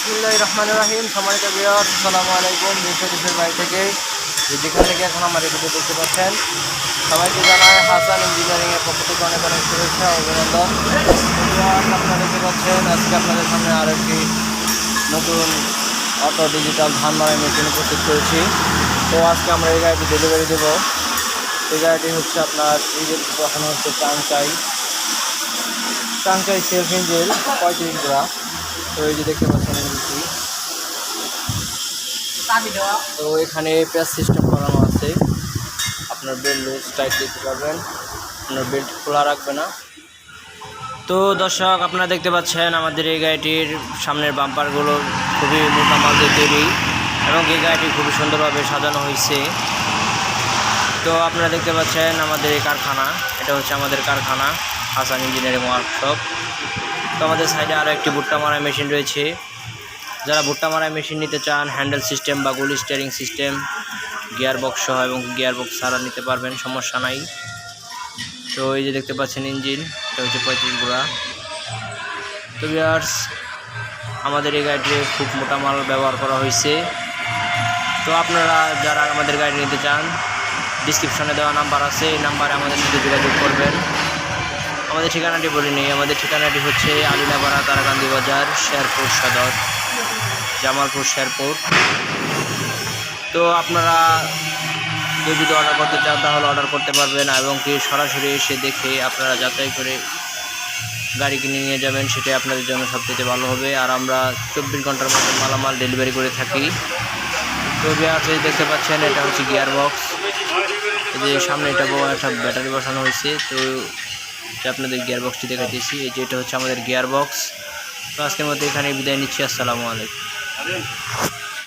বিসমিল্লাহির রহমানির রহিম। সম্মানিত ভিউয়ার্স, আসসালামু আলাইকুম। দেশের বাইরে থেকে যেখান থেকে এখন আমার এই ভিডিও দেখতে পাচ্ছেন, সবাইকে জানাই হাসান ইঞ্জিনিয়ারিংয়ের পক্ষ থেকে অনেক অনেক শুভেচ্ছা ও অভিনন্দন। আপনারা দেখতে পাচ্ছেন আজকে আপনাদের সামনে আরও একটি নতুন অটো ডিজিটাল ধান মাড়াই মেশিন উপস্থিত করেছি। তো আজকে আমরা এই গাড়িটি ডেলিভারি দেবো। এই গাড়িটি হচ্ছে আপনার ইঞ্জিন বসানো হচ্ছে টাংচাই সেলফ ইঞ্জিন 35 গ্রা। তো এই যে দেখতে পাচ্ছেন ইঞ্জিনটি, তো এখানে প্যাচ সিস্টেম করানো আছে। আপনার বেল্ট লুজ টাইট দিতে পারবেন, আপনার বেল্ট খোলা রাখবে না। তো দর্শক, আপনারা দেখতে পাচ্ছেন আমাদের এই গাড়িটির সামনের বাম্পারগুলো খুবই মোটা মাল দিয়ে তৈরি এবং এই গাড়িটি খুবই সুন্দরভাবে সাজানো হয়েছে। তো আপনারা দেখতে পাচ্ছেন আমাদের এই কারখানা, এটা হচ্ছে আমাদের কারখানা হাসান ইঞ্জিনিয়ারিং ওয়ার্কশপ। তো আমাদের সাইডে আরও একটি ভুট্টা মারাই মেশিন রয়েছে। যারা ভুট্টা মারাই মেশিন নিতে চান, হ্যান্ডেল সিস্টেম বা গুলি স্টিয়ারিং সিস্টেম, গিয়ার বক্স সহ এবং গিয়ার বক্স ছাড়া নিতে পারবেন, সমস্যা নাই। তো এই যে দেখতে পাচ্ছেন ইঞ্জিন, এটা হচ্ছে 35 গুড়া। তো ভিউয়ার্স, আমাদের এই গাড়িতে খুব মোটা মাল ব্যবহার করা হয়েছে। তো আপনারা যারা আমাদের গাড়ি নিতে চান, ডিসক্রিপশনে দেওয়া নাম্বার আছে, এই নাম্বারে আমাদের সাথে যোগাযোগ করবেন। আমাদের ঠিকানাটি বলিনি, আমাদের ঠিকানাটি হচ্ছে আলিলাপাড়া, তারাকান্দি বাজার, শেরপুর সদর, জামালপুর শেরপুর। তো আপনারা কেউ যদি অর্ডার করতে চান তাহলে অর্ডার করতে পারবেন এবং কি সরাসরি এসে দেখে আপনারা যাচাই করে গাড়ি কিনে নিয়ে যাবেন, সেটাই আপনাদের জন্য সবথেকে ভালো হবে। আর আমরা 24 ঘন্টার মধ্যে মালামাল ডেলিভারি করে থাকি। তো ভিউয়ার্স, দেখতে পাচ্ছেন এটা হচ্ছে গিয়ার বক্স। এই যে সামনে এটা একটা ব্যাটারি বসানো হয়েছে। তো আপনাদের গিয়ার বক্সটি দেখাইতেছি। এই যে এটা হচ্ছে আমাদের গিয়ার বক্স। তো আজকের মধ্যে এখানে বিদায় নিচ্ছি। আসসালামু আলাইকুম।